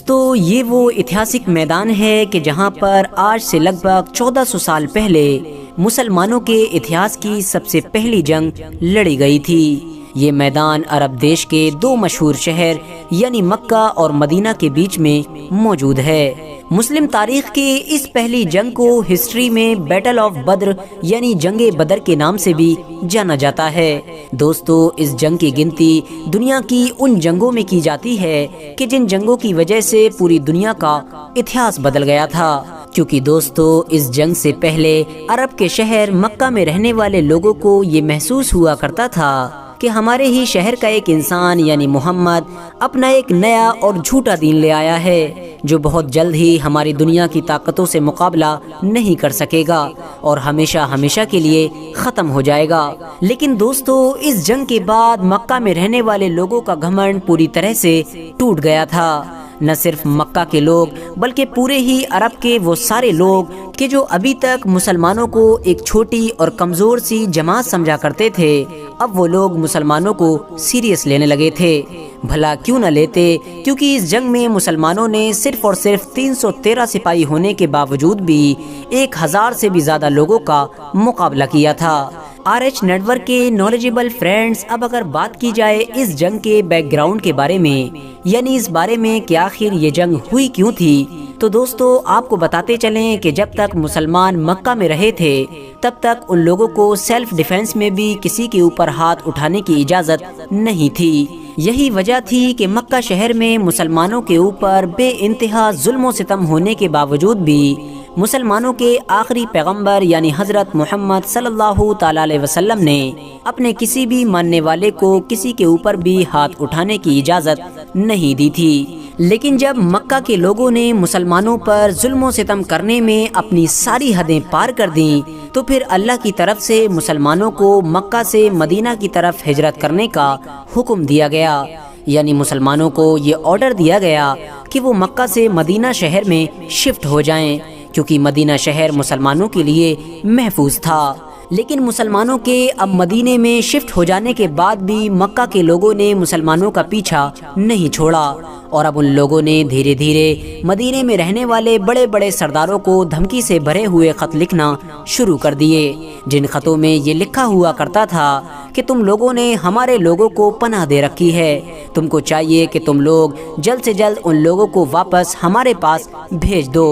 تو یہ وہ اتہاسک میدان ہے کہ جہاں پر آج سے لگ بھگ 1400 سال پہلے مسلمانوں کے اتہاس کی سب سے پہلی جنگ لڑی گئی تھی۔ یہ میدان عرب دیش کے دو مشہور شہر یعنی مکہ اور مدینہ کے بیچ میں موجود ہے۔ مسلم تاریخ کی اس پہلی جنگ کو ہسٹری میں بیٹل آف بدر یعنی جنگ بدر کے نام سے بھی جانا جاتا ہے۔ دوستو، اس جنگ کی گنتی دنیا کی ان جنگوں میں کی جاتی ہے کہ جن جنگوں کی وجہ سے پوری دنیا کا اتہاس بدل گیا تھا، کیونکہ دوستو اس جنگ سے پہلے عرب کے شہر مکہ میں رہنے والے لوگوں کو یہ محسوس ہوا کرتا تھا کہ ہمارے ہی شہر کا ایک انسان یعنی محمد اپنا ایک نیا اور جھوٹا دین لے آیا ہے جو بہت جلد ہی ہماری دنیا کی طاقتوں سے مقابلہ نہیں کر سکے گا اور ہمیشہ ہمیشہ کے لیے ختم ہو جائے گا۔ لیکن دوستو، اس جنگ کے بعد مکہ میں رہنے والے لوگوں کا گھمنڈ پوری طرح سے ٹوٹ گیا تھا۔ نہ صرف مکہ کے لوگ بلکہ پورے ہی عرب کے وہ سارے لوگ کہ جو ابھی تک مسلمانوں کو ایک چھوٹی اور کمزور سی جماعت سمجھا کرتے تھے، اب وہ لوگ مسلمانوں کو سیریس لینے لگے تھے۔ بھلا کیوں نہ لیتے، کیونکہ اس جنگ میں مسلمانوں نے صرف اور صرف 313 سپاہی ہونے کے باوجود بھی 1000 سے بھی زیادہ لوگوں کا مقابلہ کیا تھا۔ RH نیٹ ورک کے نالجیبل فرینڈز، اب اگر بات کی جائے اس جنگ کے بیک گراؤنڈ کے بارے میں، یعنی اس بارے میں کہ آخر یہ جنگ ہوئی کیوں تھی، تو دوستو آپ کو بتاتے چلیں کہ جب تک مسلمان مکہ میں رہے تھے تب تک ان لوگوں کو سیلف ڈیفنس میں بھی کسی کے اوپر ہاتھ اٹھانے کی اجازت نہیں تھی۔ یہی وجہ تھی کہ مکہ شہر میں مسلمانوں کے اوپر بے انتہا ظلم و ستم ہونے کے باوجود بھی مسلمانوں کے آخری پیغمبر یعنی حضرت محمد صلی اللہ تعالی علیہ وسلم نے اپنے کسی بھی ماننے والے کو کسی کے اوپر بھی ہاتھ اٹھانے کی اجازت نہیں دی تھی۔ لیکن جب مکہ کے لوگوں نے مسلمانوں پر ظلم و ستم کرنے میں اپنی ساری حدیں پار کر دیں تو پھر اللہ کی طرف سے مسلمانوں کو مکہ سے مدینہ کی طرف ہجرت کرنے کا حکم دیا گیا، یعنی مسلمانوں کو یہ آرڈر دیا گیا کہ وہ مکہ سے مدینہ شہر میں شفٹ ہو جائیں، کیونکہ مدینہ شہر مسلمانوں کے لیے محفوظ تھا۔ لیکن مسلمانوں کے اب مدینے میں شفٹ ہو جانے کے بعد بھی مکہ کے لوگوں نے مسلمانوں کا پیچھا نہیں چھوڑا، اور اب ان لوگوں نے دھیرے دھیرے مدینے میں رہنے والے بڑے بڑے سرداروں کو دھمکی سے بھرے ہوئے خط لکھنا شروع کر دیے، جن خطوں میں یہ لکھا ہوا کرتا تھا کہ تم لوگوں نے ہمارے لوگوں کو پناہ دے رکھی ہے، تم کو چاہیے کہ تم لوگ جلد سے جلد ان لوگوں کو واپس ہمارے پاس بھیج دو،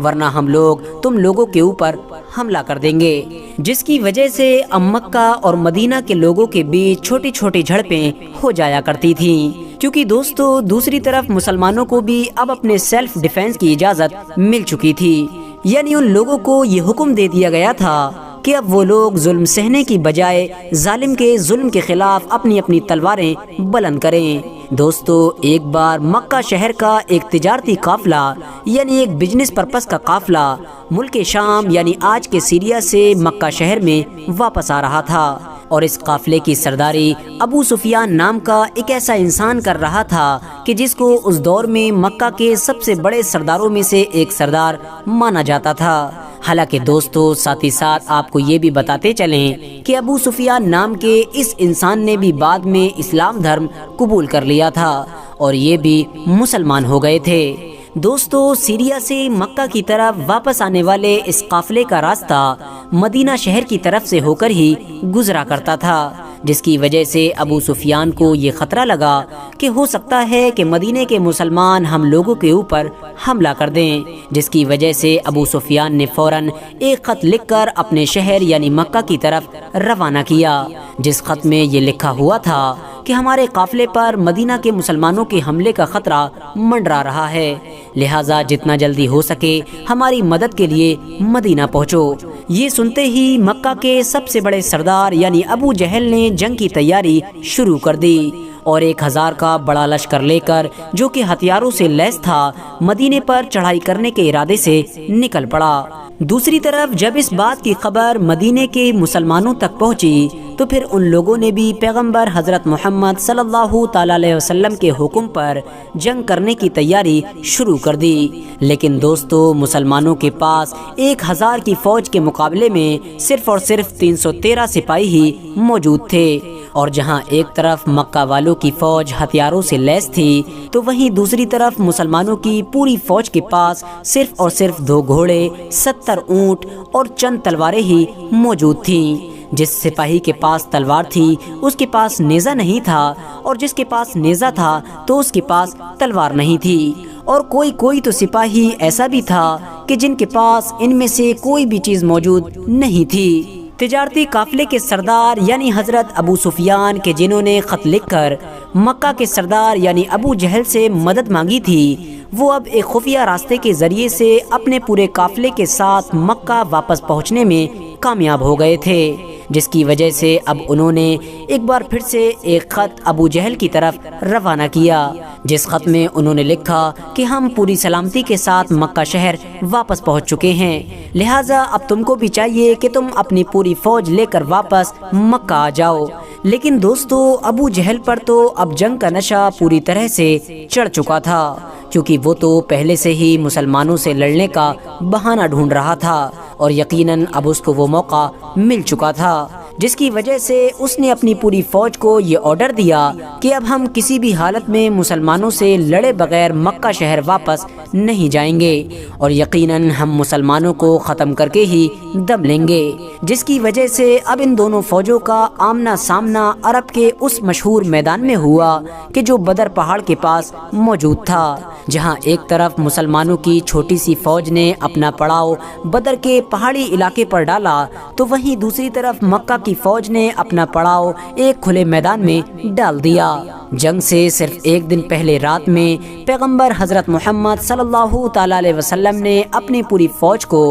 ورنہ ہم لوگ تم لوگوں کے اوپر حملہ کر دیں گے۔ جس کی وجہ سے اب مکہ اور مدینہ کے لوگوں کے بیچ چھوٹی چھوٹی جھڑپیں ہو جایا کرتی تھیں، کیونکہ دوستو دوسری طرف مسلمانوں کو بھی اب اپنے سیلف ڈیفنس کی اجازت مل چکی تھی، یعنی ان لوگوں کو یہ حکم دے دیا گیا تھا کہ اب وہ لوگ ظلم سہنے کی بجائے ظالم کے ظلم کے خلاف اپنی اپنی تلواریں بلند کریں۔ دوستو، ایک بار مکہ شہر کا ایک تجارتی قافلہ یعنی ایک بزنس پرپس کا قافلہ ملک شام یعنی آج کے سیریا سے مکہ شہر میں واپس آ رہا تھا، اور اس قافلے کی سرداری ابو سفیان نام کا ایک ایسا انسان کر رہا تھا کہ جس کو اس دور میں مکہ کے سب سے بڑے سرداروں میں سے ایک سردار مانا جاتا تھا۔ حالانکہ دوستو ساتھ ہی ساتھ آپ کو یہ بھی بتاتے چلیں کہ ابو سفیان نام کے اس انسان نے بھی بعد میں اسلام دھرم قبول کر لیا تھا اور یہ بھی مسلمان ہو گئے تھے۔ دوستو، سیریا سے مکہ کی طرف واپس آنے والے اس قافلے کا راستہ مدینہ شہر کی طرف سے ہو کر ہی گزرا کرتا تھا، جس کی وجہ سے ابو سفیان کو یہ خطرہ لگا کہ ہو سکتا ہے کہ مدینے کے مسلمان ہم لوگوں کے اوپر حملہ کر دیں، جس کی وجہ سے ابو سفیان نے فوراً ایک خط لکھ کر اپنے شہر یعنی مکہ کی طرف روانہ کیا، جس خط میں یہ لکھا ہوا تھا کہ ہمارے قافلے پر مدینہ کے مسلمانوں کے حملے کا خطرہ منڈرا رہا ہے، لہٰذا جتنا جلدی ہو سکے ہماری مدد کے لیے مدینہ پہنچو۔ یہ سنتے ہی مکہ کے سب سے بڑے سردار یعنی ابو جہل نے جنگ کی تیاری شروع کر دی اور 1000 کا بڑا لشکر لے کر جو کہ ہتھیاروں سے لیس تھا مدینے پر چڑھائی کرنے کے ارادے سے نکل پڑا۔ دوسری طرف جب اس بات کی خبر مدینے کے مسلمانوں تک پہنچی تو پھر ان لوگوں نے بھی پیغمبر حضرت محمد صلی اللہ تعالی علیہ وسلم کے حکم پر جنگ کرنے کی تیاری شروع کر دی۔ لیکن دوستو، مسلمانوں کے پاس 1000 کی فوج کے مقابلے میں صرف اور صرف 313 سپاہی ہی موجود تھے، اور جہاں ایک طرف مکہ والوں کی فوج ہتھیاروں سے لیس تھی تو وہیں دوسری طرف مسلمانوں کی پوری فوج کے پاس صرف اور صرف 2 گھوڑے، 70 اونٹ اور چند تلواریں ہی موجود تھیں۔ جس سپاہی کے پاس تلوار تھی اس کے پاس نیزہ نہیں تھا، اور جس کے پاس نیزہ تھا تو اس کے پاس تلوار نہیں تھی، اور کوئی تو سپاہی ایسا بھی تھا کہ جن کے پاس ان میں سے کوئی بھی چیز موجود نہیں تھی۔ تجارتی قافلے کے سردار یعنی حضرت ابو سفیان کے جنہوں نے خط لکھ کر مکہ کے سردار یعنی ابو جہل سے مدد مانگی تھی، وہ اب ایک خفیہ راستے کے ذریعے سے اپنے پورے قافلے کے ساتھ مکہ واپس پہنچنے میں کامیاب ہو گئے تھے، جس کی وجہ سے اب انہوں نے ایک بار پھر سے ایک خط ابو جہل کی طرف روانہ کیا، جس خط میں انہوں نے لکھا کہ ہم پوری سلامتی کے ساتھ مکہ شہر واپس پہنچ چکے ہیں، لہٰذا اب تم کو بھی چاہیے کہ تم اپنی پوری فوج لے کر واپس مکہ آ جاؤ۔ لیکن دوستو، ابو جہل پر تو اب جنگ کا نشہ پوری طرح سے چڑھ چکا تھا، کیونکہ وہ تو پہلے سے ہی مسلمانوں سے لڑنے کا بہانہ ڈھونڈ رہا تھا، اور یقیناً اب اس کو وہ موقع مل چکا تھا، جس کی وجہ سے اس نے اپنی پوری فوج کو یہ آرڈر دیا کہ اب ہم کسی بھی حالت میں مسلمانوں سے لڑے بغیر مکہ شہر واپس نہیں جائیں گے، اور یقیناً ہم مسلمانوں کو ختم کر کے ہی دم لیں گے، جس کی وجہ سے اب ان دونوں فوجوں کا آمنا سامنا عرب کے اس مشہور میدان میں ہوا کہ جو بدر پہاڑ کے پاس موجود تھا، جہاں ایک طرف مسلمانوں کی چھوٹی سی فوج نے اپنا پڑاؤ بدر کے پہاڑی علاقے پر ڈالا، تو وہیں دوسری طرف مکہ کی فوج نے اپنا پڑاؤ ایک کھلے میدان میں ڈال دیا۔ جنگ سے صرف ایک دن پہلے رات میں پیغمبر حضرت محمد صلی اللہ تعالی علیہ وسلم نے اپنی پوری فوج کو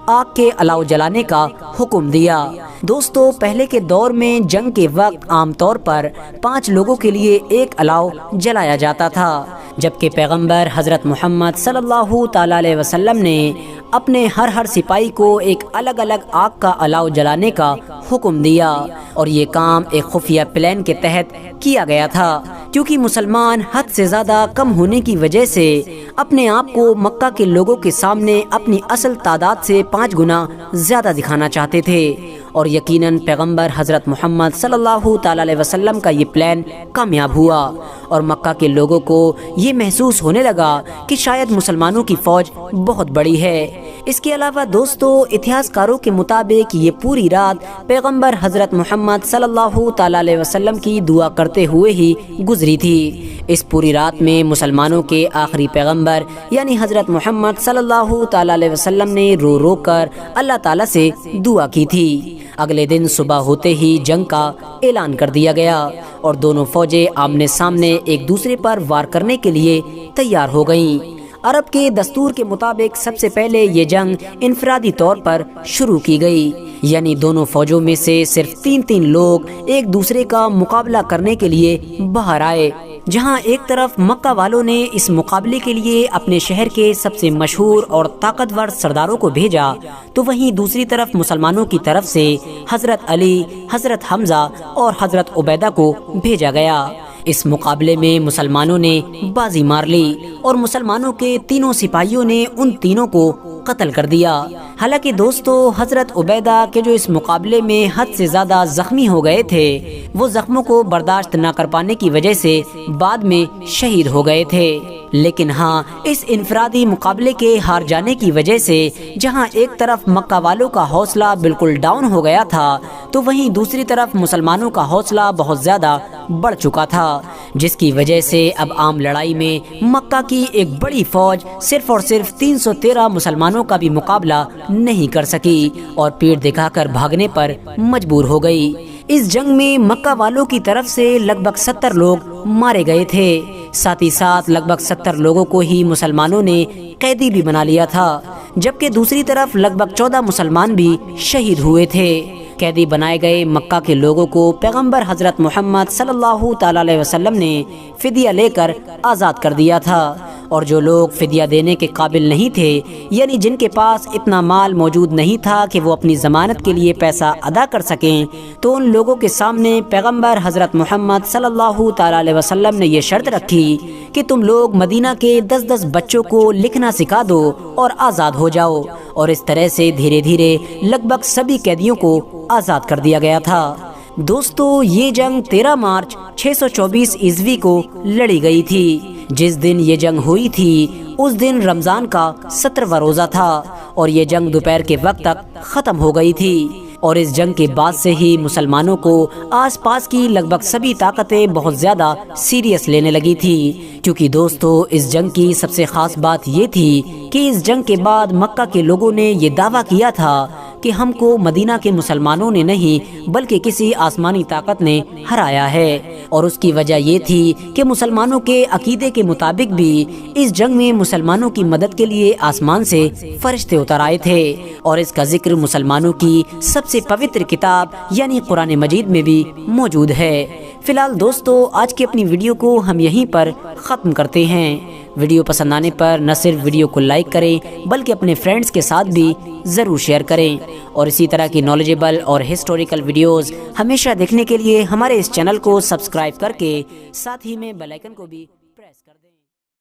آگ کے الاؤ جلانے کا حکم دیا۔ دوستو، پہلے کے دور میں جنگ کے وقت عام طور پر 5 لوگوں کے لیے ایک الاؤ جلایا جاتا تھا، جبکہ پیغمبر حضرت محمد صلی اللہ تعالی علیہ وسلم نے اپنے ہر سپاہی کو ایک الگ الگ آگ کا الاؤ جلانے کا حکم دیا، اور یہ کام ایک خفیہ پلان کے تحت کیا گیا تھا، کیونکہ مسلمان حد سے زیادہ کم ہونے کی وجہ سے اپنے آپ کو مکہ کے لوگوں کے سامنے اپنی اصل تعداد سے 5 گنا زیادہ دکھانا چاہتے تھے، اور یقیناً پیغمبر حضرت محمد صلی اللہ تعالی علیہ وسلم کا یہ پلان کامیاب ہوا، اور مکہ کے لوگوں کو یہ محسوس ہونے لگا کہ شاید مسلمانوں کی فوج بہت بڑی ہے۔ اس کے علاوہ دوستو، اتہاس کاروں کے مطابق یہ پوری رات پیغمبر حضرت محمد صلی اللہ تعالی علیہ وسلم کی دعا کرتے ہوئے ہی گزری تھی۔ اس پوری رات میں مسلمانوں کے آخری پیغمبر یعنی حضرت محمد صلی اللہ تعالی علیہ وسلم نے رو رو کر اللہ تعالی سے دعا کی تھی۔ اگلے دن صبح ہوتے ہی جنگ کا اعلان کر دیا گیا، اور دونوں فوجیں آمنے سامنے ایک دوسرے پر وار کرنے کے لیے تیار ہو گئیں۔ عرب کے دستور کے مطابق سب سے پہلے یہ جنگ انفرادی طور پر شروع کی گئی، یعنی دونوں فوجوں میں سے صرف 3 لوگ ایک دوسرے کا مقابلہ کرنے کے لیے باہر آئے۔ جہاں ایک طرف مکہ والوں نے اس مقابلے کے لیے اپنے شہر کے سب سے مشہور اور طاقتور سرداروں کو بھیجا، تو وہیں دوسری طرف مسلمانوں کی طرف سے حضرت علی، حضرت حمزہ اور حضرت عبیدہ کو بھیجا گیا۔ اس مقابلے میں مسلمانوں نے بازی مار لی، اور مسلمانوں کے 3 سپاہیوں نے ان 3 کو قتل کر دیا۔ حالانکہ دوستو، حضرت عبیدہ کے جو اس مقابلے میں حد سے زیادہ زخمی ہو گئے تھے، وہ زخموں کو برداشت نہ کر پانے کی وجہ سے بعد میں شہید ہو گئے تھے۔ لیکن ہاں، اس انفرادی مقابلے کے ہار جانے کی وجہ سے جہاں ایک طرف مکہ والوں کا حوصلہ بالکل ڈاؤن ہو گیا تھا، تو وہیں دوسری طرف مسلمانوں کا حوصلہ بہت زیادہ بڑھ چکا تھا، جس کی وجہ سے اب عام لڑائی میں مکہ کی ایک بڑی فوج صرف اور صرف 313 مسلمانوں کا بھی مقابلہ نہیں کر سکی، اور پیٹ دکھا کر بھاگنے پر مجبور ہو گئی۔ اس جنگ میں مکہ والوں کی طرف سے لگ بھگ 70 لوگ مارے گئے تھے، ساتھ ہی ساتھ لگ بھگ 70 لوگوں کو ہی مسلمانوں نے قیدی بھی بنا لیا تھا، جبکہ دوسری طرف لگ بھگ 14 مسلمان بھی شہید ہوئے تھے۔ قیدی بنائے گئے مکہ کے لوگوں کو پیغمبر حضرت محمد صلی اللہ تعالی علیہ وسلم نے فدیہ لے کر آزاد کر دیا تھا، اور جو لوگ فدیہ دینے کے قابل نہیں تھے، یعنی جن کے پاس اتنا مال موجود نہیں تھا کہ وہ اپنی ضمانت کے لیے پیسہ ادا کر سکیں، تو ان لوگوں کے سامنے پیغمبر حضرت محمد صلی اللہ تعالی علیہ وسلم نے یہ شرط رکھی کہ تم لوگ مدینہ کے 10 بچوں کو لکھنا سکھا دو اور آزاد ہو جاؤ، اور اس طرح سے دھیرے دھیرے لگ بھگ سبھی قیدیوں کو آزاد کر دیا گیا تھا۔ دوستو، یہ جنگ 13 مارچ 624 عیسوی کو لڑی گئی تھی۔ جس دن یہ جنگ ہوئی تھی اس دن رمضان کا 17واں روزہ تھا، اور یہ جنگ دوپہر کے وقت تک ختم ہو گئی تھی، اور اس جنگ کے بعد سے ہی مسلمانوں کو آس پاس کی لگ بھگ سبھی طاقتیں بہت زیادہ سیریس لینے لگی تھی، کیونکہ دوستو اس جنگ کی سب سے خاص بات یہ تھی کہ اس جنگ کے بعد مکہ کے لوگوں نے یہ دعویٰ کیا تھا کہ ہم کو مدینہ کے مسلمانوں نے نہیں بلکہ کسی آسمانی طاقت نے ہرایا ہے، اور اس کی وجہ یہ تھی کہ مسلمانوں کے عقیدے کے مطابق بھی اس جنگ میں مسلمانوں کی مدد کے لیے آسمان سے فرشتے اتر آئے تھے، اور اس کا ذکر مسلمانوں کی سب سے پوتر کتاب یعنی قرآن مجید میں بھی موجود ہے۔ فی الحال دوستو، آج کی اپنی ویڈیو کو ہم یہیں پر ختم کرتے ہیں۔ ویڈیو پسند آنے پر نہ صرف ویڈیو کو لائک کریں بلکہ اپنے فرینڈز کے ساتھ بھی ضرور شیئر کریں، اور اسی طرح کی نالجیبل اور ہسٹوریکل ویڈیوز ہمیشہ دیکھنے کے لیے ہمارے اس چینل کو سبسکرائب کر کے ساتھ ہی میں بیل آئیکن کو بھی